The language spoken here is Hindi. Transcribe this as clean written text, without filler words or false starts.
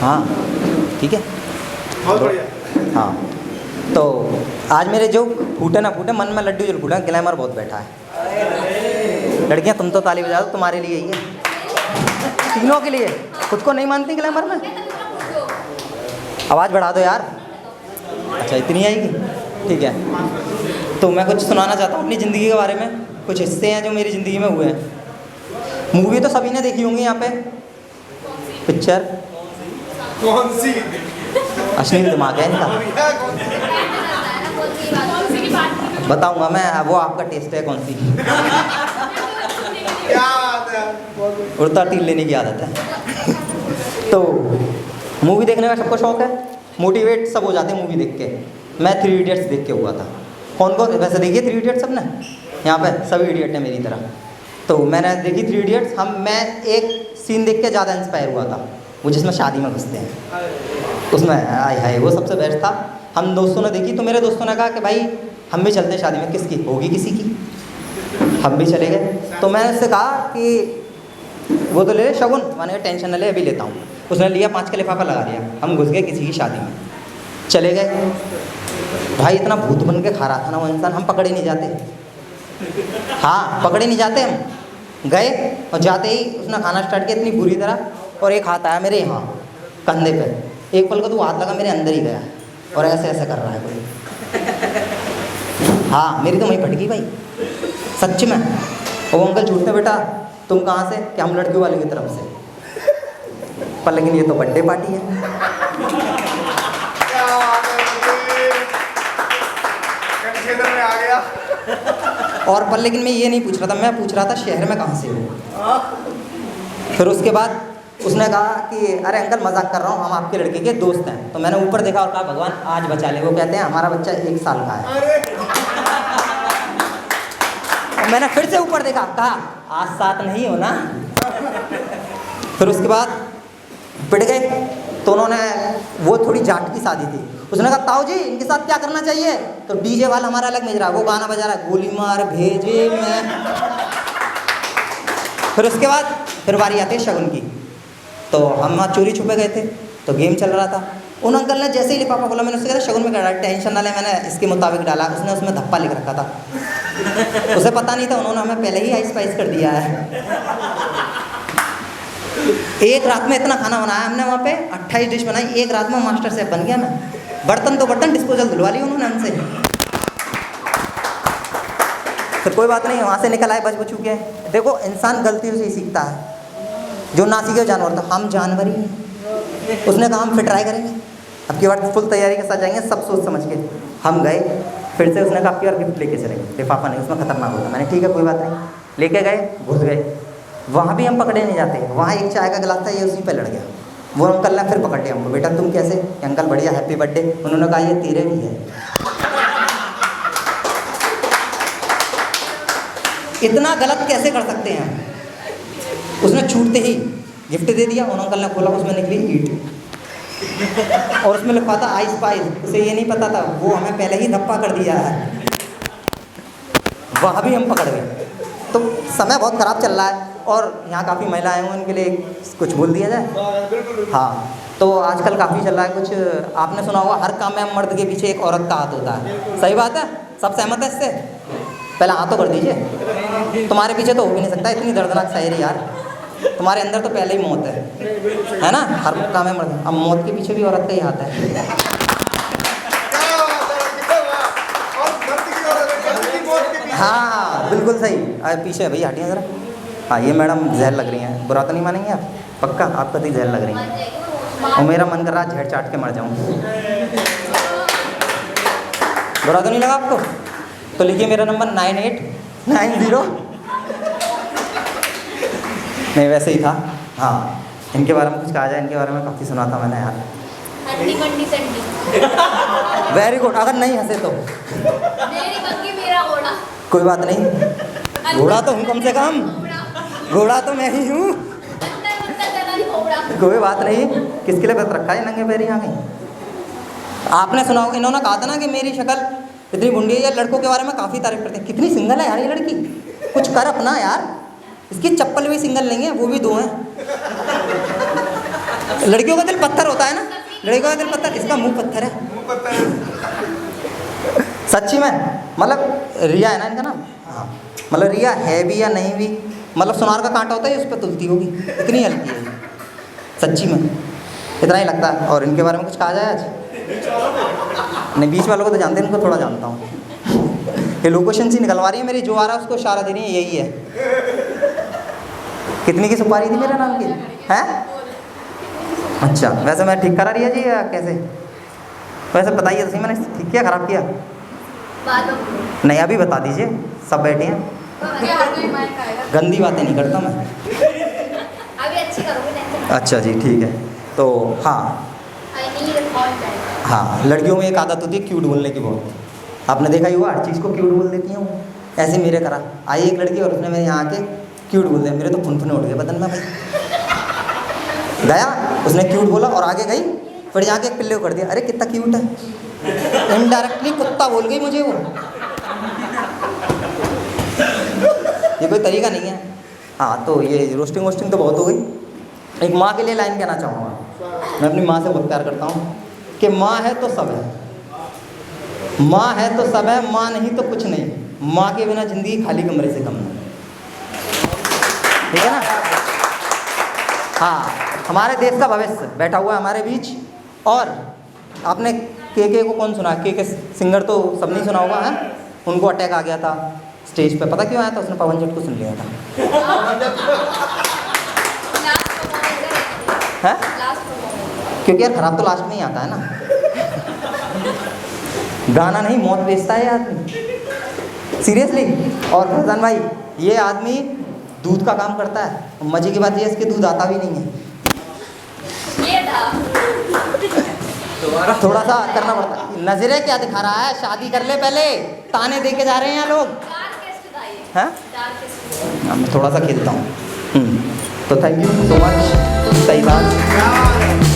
हाँ ठीक है, बहुत बढ़िया। हाँ। तो आज मेरे जो फूटे ना फूटे मन में लड्डू जल फूटा, ग्लैमर बहुत बैठा है। लड़कियां तुम तो ताली बजा दो, तुम्हारे लिए ही है, तीनों के लिए। खुद को नहीं मानती ग्लैमर में? आवाज़ बढ़ा दो यार। अच्छा इतनी आएगी, ठीक है। तो मैं कुछ सुनाना चाहता हूँ अपनी ज़िंदगी के बारे में। कुछ हिस्से हैं जो मेरी ज़िंदगी में हुए हैं। मूवी तो सभी ने देखी होंगी यहाँ पे, पिक्चर। कौन सी? अश्लील दिमाग है इनका, बताऊंगा मैं, वो आपका टेस्ट है कौन सी। क्या बात है, उड़ता टील लेने की आदत है। तो मूवी देखने का सबको शौक है, मोटिवेट सब हो जाते हैं मूवी देख के। मैं 3 इडियट्स देख के हुआ था। कौन कौन वैसे देखिए 3 इडियट्स सबने? यहाँ पे सभी इडियट हैं मेरी तरह। तो मैंने देखी 3 इडियट्स। मैं एक सीन देख के ज़्यादा इंस्पायर हुआ था, वो जिसमें शादी में घुसते हैं, उसमें आय हाय वो सबसे बेस्ट था। हम दोस्तों ने देखी तो मेरे दोस्तों ने कहा कि भाई हम भी चलते हैं शादी में, किसकी होगी, किसी की। हम भी चले गए। तो मैंने उससे कहा कि वो तो ले ले शगुन, मैंने कहा टेंशन न ले, अभी लेता हूँ। उसने लिया, 5 का लिफाफा लगा दिया। हम घुस गए किसी की शादी में, चले गए। भाई इतना भूत बन के खा रहा था ना वो इंसान, हम पकड़े नहीं जाते। हाँ पकड़े नहीं जाते। हम गए और जाते ही उसने खाना स्टार्ट किया इतनी बुरी तरह, और एक हाथ आया मेरे यहाँ कंधे पे। एक पल को तो हाथ लगा मेरे अंदर ही गया, और ऐसे ऐसे कर रहा है कोई। हाँ मेरी तो वहीं फट गई भाई, सच में। वो अंकल झूठते, बेटा तुम कहाँ से? कि हम लड़कियों वाले की तरफ से। पर लेकिन ये तो बर्थडे पार्टी है। क्या बात है, कंफ्यूजन में आ गया। और पर लेकिन मैं ये नहीं पूछ रहा था, मैं पूछ रहा था शहर में कहाँ से हो। फिर उसके बाद उसने कहा कि अरे अंकल मजाक कर रहा हूँ, हम आपके लड़के के दोस्त हैं। तो मैंने ऊपर देखा और कहा भगवान आज बचा ले। वो कहते हैं हमारा बच्चा 1 साल का है। और मैंने फिर से ऊपर देखा, कहा आज 7 नहीं हो ना। फिर उसके बाद पिट गए। तो उन्होंने, वो थोड़ी जाट की शादी थी, उसने कहा ताऊ जी इनके साथ क्या करना चाहिए? तो डीजे वाला हमारा अलग भेज रहा है, वो गाना बजा रहा है, गोली मार भेजे मैं। फिर उसके बाद फिर बारी आती है शगुन की। तो हम वहाँ चोरी छुपे गए थे, तो गेम चल रहा था। उन अंकल ने जैसे ही लिफाफा खोला, मैंने उससे कहा शगुन में डाला, टेंशन ना ले, मैंने इसके मुताबिक डाला। उसने उसमें धप्पा लिख रखा था, उसे पता नहीं था, उन्होंने हमें पहले ही आइस पाइस कर दिया है। एक रात में इतना खाना बनाया हमने वहाँ पे, 28 डिश बनाई एक रात में, मास्टर शेफ बन गया मैं। बर्तन तो बर्तन डिस्पोजल धुलवा ली उन्होंने हमसे। फिर कोई बात नहीं, वहाँ से निकल आए बच बचू के। देखो इंसान गलतियों से ही सीखता है, जो ना सीखे जानवर। तो हम जानवर ही हैं। उसने कहा हम फिर ट्राई करेंगे, अब की बार फुल तैयारी के साथ जाएंगे, सब सोच समझ के। हम गए, फिर से उसने कहा अब की बार गिफ्ट लेके चलेंगे, लिफाफा नहीं, उसमें खतरनाक होता। मैंने ठीक है कोई बात नहीं, लेके गए, घुस गए। वहाँ भी हम पकड़े नहीं जाते। वहाँ एक चाय का गिलास था, ये उसी पे लड़ गया। वो अंकल ने फिर पकड़ लिया हमको, बेटा तुम कैसे? अंकल बढ़िया, हैप्पी बर्थडे। उन्होंने कहा ये तेरे भी है। इतना गलत कैसे कर सकते हैं? उसने छूटते ही गिफ्ट दे दिया। उन अंकल ने खोला, उसमें निकली ईट, और उसमें लिखा था आइस पाइस। उसे ये नहीं पता था, वो हमें पहले ही धप्पा कर दिया है। वहाँ भी हम पकड़ गए। तो समय बहुत ख़राब चल रहा है, और यहाँ काफ़ी महिलाएं हैं, उनके लिए कुछ बोल दिया जाए। हाँ, तो आजकल काफ़ी चल रहा है कुछ, आपने सुना होगा हर काम में मर्द के पीछे एक औरत का हाथ होता है। सही बात है, सब सहमत है इससे? पहले हाथ तो कर दीजिए। तुम्हारे पीछे तो हो भी नहीं सकता, इतनी दर्दनाक शायरी यार। तुम्हारे अंदर तो पहले ही मौत है ना? हर काम में मर्द, अब मौत के पीछे भी औरत का ही हाथ है। हाँ बिल्कुल सही। अरे पीछे भैया हटिए ज़रा। हाँ ये मैडम जहर लग रही हैं, बुरा तो नहीं मानेंगे आप? पक्का आपका तो जहर लग रही हैं, और मेरा मन कर रहा है झेड़ चाट के मर जाऊँ। बुरा तो नहीं लगा आपको? तो लिखिए मेरा नंबर 9890। नहीं वैसे ही था। हाँ इनके बारे में कुछ कहा जाए, इनके बारे में काफ़ी सुना था मैंने यार। वेरी गुड, अगर नहीं हंसे तो मेरा घोड़ा। कोई बात नहीं, घोड़ा तो हूँ कम से कम, घोड़ा तो मैं ही हूँ। कोई बात नहीं, किसके लिए व्रत रखा है नंगे पैर यहाँ कहीं? आपने सुना होगा, इन्होंने कहा था ना कि मेरी शक्ल इतनी भुंडी है। लड़कों के बारे में काफ़ी तारीफ करते हैं, कितनी सिंगल है यार ये लड़की, कुछ कर अपना यार। इसकी चप्पल भी सिंगल नहीं है, वो भी 2 हैं। लड़कियों का दिल पत्थर होता है ना, लड़कियों का दिल पत्थर, इसका मुंह पत्थर है। मुंह पता है। सच्ची में, मतलब रिया है ना इनका नाम, हाँ, मतलब रिया है भी या नहीं भी, मतलब सुनार का कांटा होता है उस पर तुलती होगी, इतनी हल्की है ये। सच्ची में इतना ही लगता है। और इनके बारे में कुछ कहा जाए आज? नहीं, बीच वालों को तो जानते हैं, इनको थोड़ा जानता हूँ। ये लोकेशन सी निकलवा रही है मेरी, जो आ रहा है उसको इशारा दे रही है, यही है। कितनी की सुपारी थी मेरे नाम की? हैं? अच्छा, वैसे मैं ठीक करा रही है जी या कैसे? वैसे बताइए तो सही, मैंने ठीक किया खराब किया? बाद में बोलो। नहीं, अभी बता दीजिए, सब बैठे हैं। अरे हर कोई माइक आएगा। गंदी बातें नहीं करता मैं। अभी अच्छी करोगे, टेंशन अच्छा जी, ठीक है। तो हाँ आई नीड ऑल टाइम। हाँ, लड़कियों में एक आदत होती है क्यूट बोलने की बहुत। आपने देखा ही हुआ, हर चीज़ को क्यूट बोल देती हैं वो। ऐसे मेरे करा आई एक लड़की और उसने मेरे यहाँ आके क्यूट बोल दिया, मेरे तो फुनफुने उठ गए बदन में भाई। गया, उसने क्यूट बोला और आगे गई, फिर जाके एक पिल्ले को कर दिया, अरे कितना क्यूट है। इनडायरेक्टली कुत्ता बोल गई मुझे वो। ये कोई तरीका नहीं है। हाँ, तो ये रोस्टिंग वोस्टिंग तो बहुत हो गई। एक माँ के लिए लाइन कहना चाहूँगा। मैं अपनी माँ से बहुत प्यार करता हूँ कि माँ है तो सब है, माँ है तो सब है, माँ नहीं तो कुछ नहीं, माँ के बिना ज़िंदगी खाली कमरे से कम नहीं। ठीक है ना? हाँ, हमारे देश का भविष्य बैठा हुआ है हमारे बीच। और आपने के को कौन सुना? के सिंगर तो सब नहीं सुना होगा है? उनको अटैक आ गया था स्टेज पे, पता क्यों आया था? उसने पवन जट को सुन लिया था। है? क्योंकि यार खराब तो लास्ट में ही आता है ना। गाना नहीं, मौत बेचता है ये आदमी, सीरियसली। और फरजान भाई, ये आदमी दूध का काम करता है। मजे की बात ये, इसके दूध आता भी नहीं है। ये था। थोड़ा सा करना पड़ता है। नजरें क्या दिखा रहा है? शादी कर ले पहले, ताने दे के जा रहे हैं यहाँ लोग। डार्केस्ट था ये। हैं? डार्केस्ट। मैं थोड़ा सा खेलता हूँ। तो थैंक यू सो मच। सही बात।